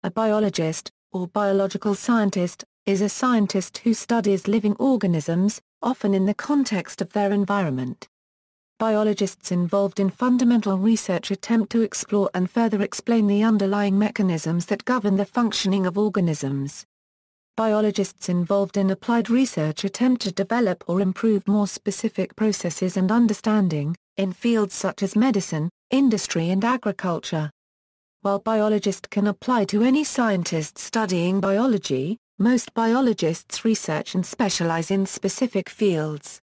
A biologist, or biological scientist, is a scientist who studies living organisms, often in the context of their environment. Biologists involved in fundamental research attempt to explore and further explain the underlying mechanisms that govern the functioning of organisms. Biologists involved in applied research attempt to develop or improve more specific processes and understanding, in fields such as medicine, industry and agriculture. While biologists can apply to any scientist studying biology, most biologists research and specialize in specific fields.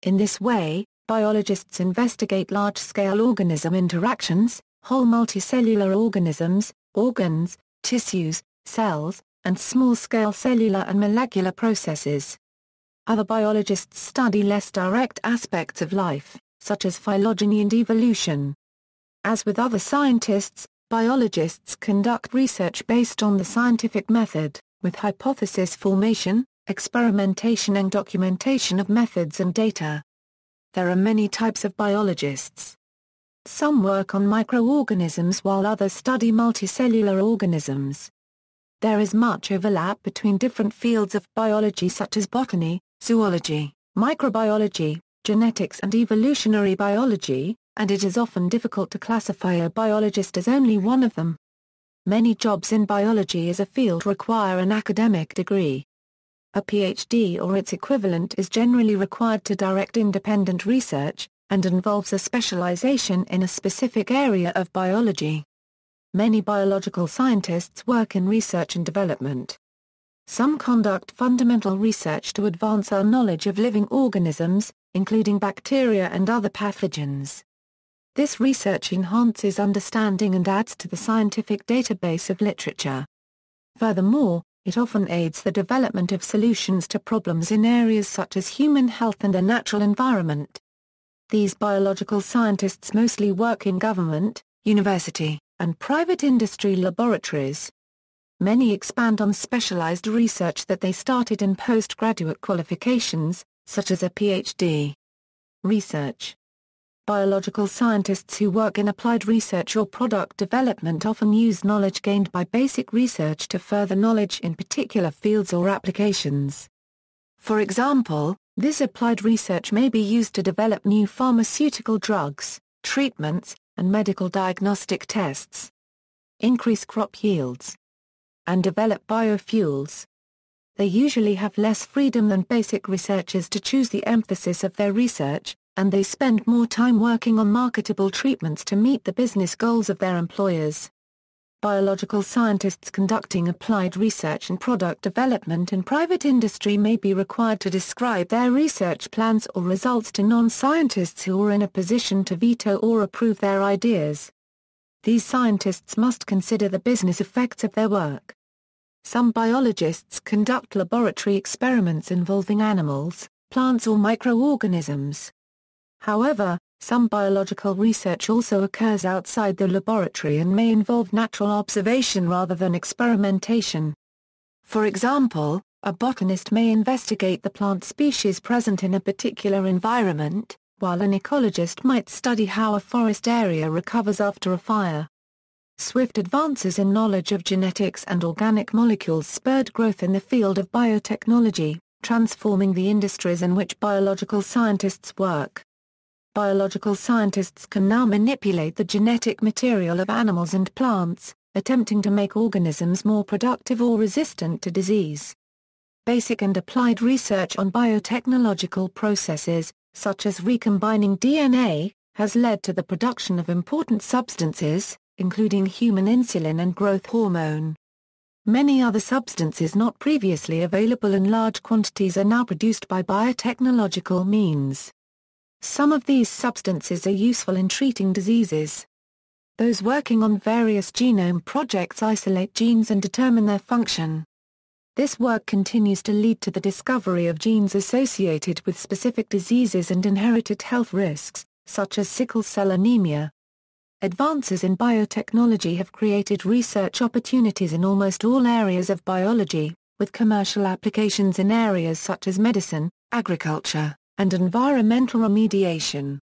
In this way, biologists investigate large-scale organism interactions, whole multicellular organisms, organs, tissues, cells, and small-scale cellular and molecular processes. Other biologists study less direct aspects of life, such as phylogeny and evolution. As with other scientists, biologists conduct research based on the scientific method, with hypothesis formation, experimentation and documentation of methods and data. There are many types of biologists. Some work on microorganisms while others study multicellular organisms. There is much overlap between different fields of biology such as botany, zoology, microbiology, genetics and evolutionary biology, and it is often difficult to classify a biologist as only one of them. Many jobs in biology as a field require an academic degree. A PhD or its equivalent is generally required to direct independent research, and involves a specialization in a specific area of biology. Many biological scientists work in research and development. Some conduct fundamental research to advance our knowledge of living organisms, including bacteria and other pathogens. This research enhances understanding and adds to the scientific database of literature. Furthermore, it often aids the development of solutions to problems in areas such as human health and the natural environment. These biological scientists mostly work in government, university, and private industry laboratories. Many expand on specialized research that they started in postgraduate qualifications, such as a PhD. Research. Biological scientists who work in applied research or product development often use knowledge gained by basic research to further knowledge in particular fields or applications. For example, this applied research may be used to develop new pharmaceutical drugs, treatments, and medical diagnostic tests. Increase crop yields. And develop biofuels. They usually have less freedom than basic researchers to choose the emphasis of their research, and they spend more time working on marketable treatments to meet the business goals of their employers. Biological scientists conducting applied research and product development in private industry may be required to describe their research plans or results to non-scientists who are in a position to veto or approve their ideas. These scientists must consider the business effects of their work. Some biologists conduct laboratory experiments involving animals, plants or microorganisms. However, some biological research also occurs outside the laboratory and may involve natural observation rather than experimentation. For example, a botanist may investigate the plant species present in a particular environment, while an ecologist might study how a forest area recovers after a fire. Swift advances in knowledge of genetics and organic molecules spurred growth in the field of biotechnology, transforming the industries in which biological scientists work. Biological scientists can now manipulate the genetic material of animals and plants, attempting to make organisms more productive or resistant to disease. Basic and applied research on biotechnological processes, such as recombining DNA, has led to the production of important substances, including human insulin and growth hormone. Many other substances not previously available in large quantities are now produced by biotechnological means. Some of these substances are useful in treating diseases. Those working on various genome projects isolate genes and determine their function. This work continues to lead to the discovery of genes associated with specific diseases and inherited health risks, such as sickle cell anemia. Advances in biotechnology have created research opportunities in almost all areas of biology, with commercial applications in areas such as medicine, agriculture, and environmental remediation.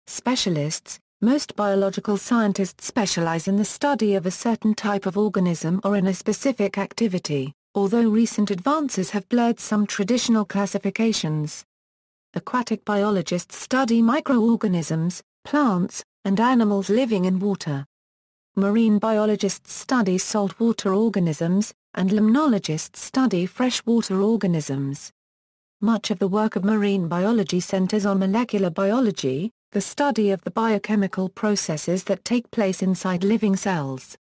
Specialists, Most biological scientists specialize in the study of a certain type of organism or in a specific activity, although recent advances have blurred some traditional classifications. Aquatic biologists study microorganisms, plants, and animals living in water. Marine biologists study saltwater organisms, and limnologists study freshwater organisms. Much of the work of marine biology centers on molecular biology, the study of the biochemical processes that take place inside living cells.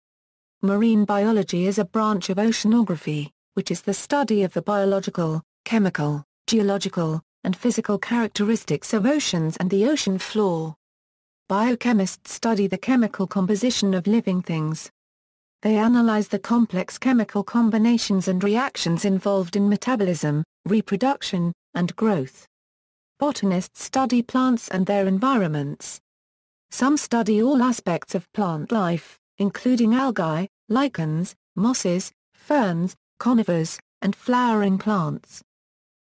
Marine biology is a branch of oceanography, which is the study of the biological, chemical, geological, and physical characteristics of oceans and the ocean floor. Biochemists study the chemical composition of living things. They analyze the complex chemical combinations and reactions involved in metabolism, reproduction, and growth. Botanists study plants and their environments. Some study all aspects of plant life, including algae, lichens, mosses, ferns, conifers, and flowering plants.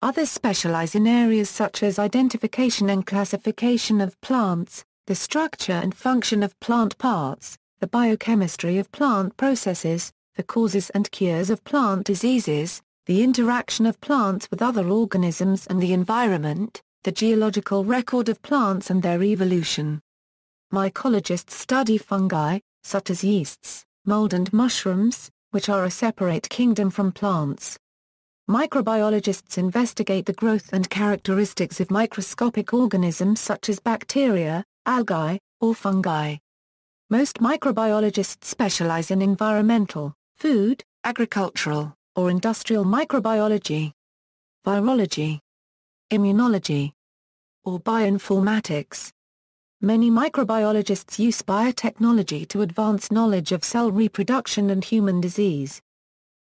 Others specialize in areas such as identification and classification of plants, the structure and function of plant parts, the biochemistry of plant processes, the causes and cures of plant diseases, the interaction of plants with other organisms and the environment, the geological record of plants and their evolution. Mycologists study fungi, such as yeasts, mold and mushrooms, which are a separate kingdom from plants. Microbiologists investigate the growth and characteristics of microscopic organisms such as bacteria, algae, or fungi. Most microbiologists specialize in environmental, food, agricultural, or industrial microbiology, virology, immunology, or bioinformatics. Many microbiologists use biotechnology to advance knowledge of cell reproduction and human disease.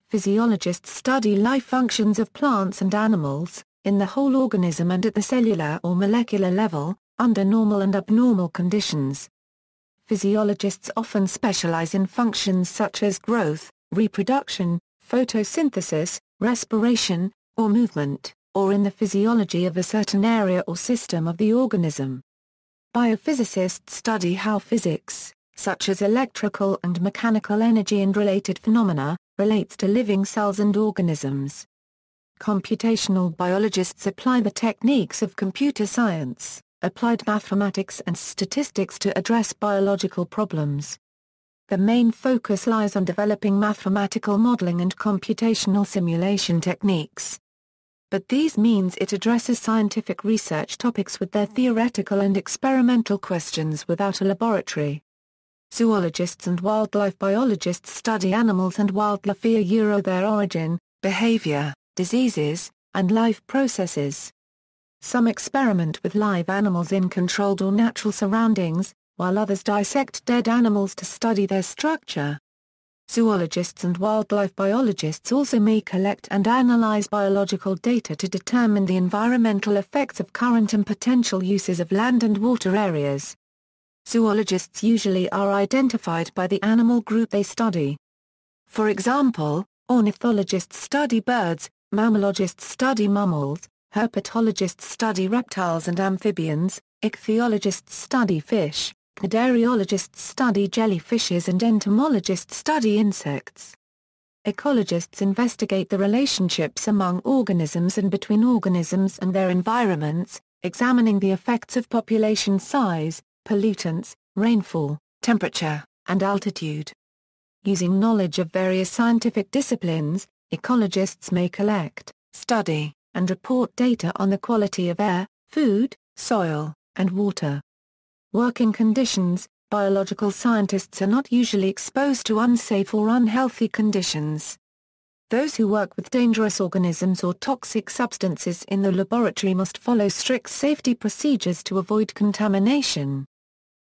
Physiologists study life functions of plants and animals, in the whole organism and at the cellular or molecular level, under normal and abnormal conditions. Physiologists often specialize in functions such as growth, reproduction, photosynthesis, respiration, or movement, or in the physiology of a certain area or system of the organism. Biophysicists study how physics, such as electrical and mechanical energy and related phenomena, relates to living cells and organisms. Computational biologists apply the techniques of computer science, applied mathematics and statistics to address biological problems. The main focus lies on developing mathematical modeling and computational simulation techniques. But these means it addresses scientific research topics with their theoretical and experimental questions without a laboratory. Zoologists and wildlife biologists study animals and wildlife via their origin, behavior, diseases, and life processes. Some experiment with live animals in controlled or natural surroundings, while others dissect dead animals to study their structure. Zoologists and wildlife biologists also may collect and analyze biological data to determine the environmental effects of current and potential uses of land and water areas. Zoologists usually are identified by the animal group they study. For example, ornithologists study birds, mammalogists study mammals, herpetologists study reptiles and amphibians, ichthyologists study fish, cnidariologists study jellyfishes and entomologists study insects. Ecologists investigate the relationships among organisms and between organisms and their environments, examining the effects of population size, pollutants, rainfall, temperature, and altitude. Using knowledge of various scientific disciplines, ecologists may collect, study, and report data on the quality of air, food, soil, and water. Working conditions: biological scientists are not usually exposed to unsafe or unhealthy conditions. Those who work with dangerous organisms or toxic substances in the laboratory must follow strict safety procedures to avoid contamination.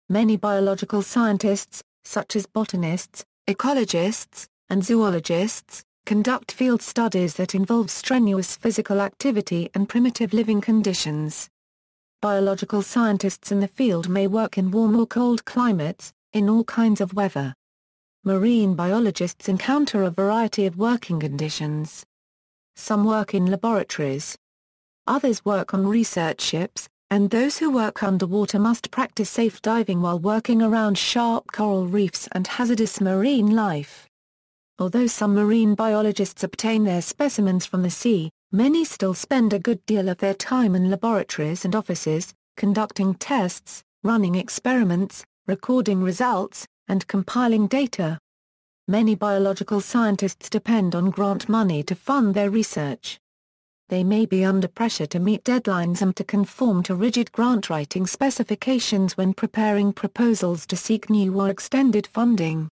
Many biological scientists, such as botanists, ecologists, and zoologists, conduct field studies that involve strenuous physical activity and primitive living conditions. Biological scientists in the field may work in warm or cold climates, in all kinds of weather. Marine biologists encounter a variety of working conditions. Some work in laboratories. Others work on research ships, and those who work underwater must practice safe diving while working around sharp coral reefs and hazardous marine life. Although some marine biologists obtain their specimens from the sea, many still spend a good deal of their time in laboratories and offices, conducting tests, running experiments, recording results, and compiling data. Many biological scientists depend on grant money to fund their research. They may be under pressure to meet deadlines and to conform to rigid grant writing specifications when preparing proposals to seek new or extended funding.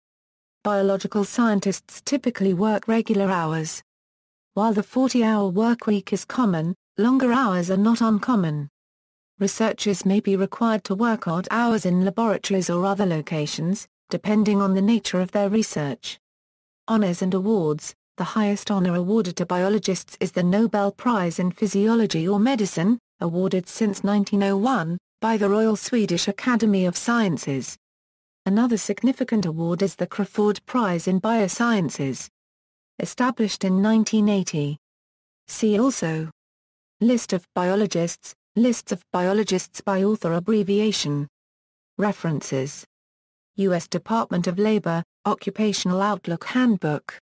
Biological scientists typically work regular hours. While the 40-hour workweek is common, longer hours are not uncommon. Researchers may be required to work odd hours in laboratories or other locations, depending on the nature of their research. Honors and awards. The highest honor awarded to biologists is the Nobel Prize in Physiology or Medicine, awarded since 1901, by the Royal Swedish Academy of Sciences. Another significant award is the Crawford Prize in Biosciences, established in 1980. See also: List of biologists, lists of biologists by author abbreviation. References: U.S. Department of Labor, Occupational Outlook Handbook.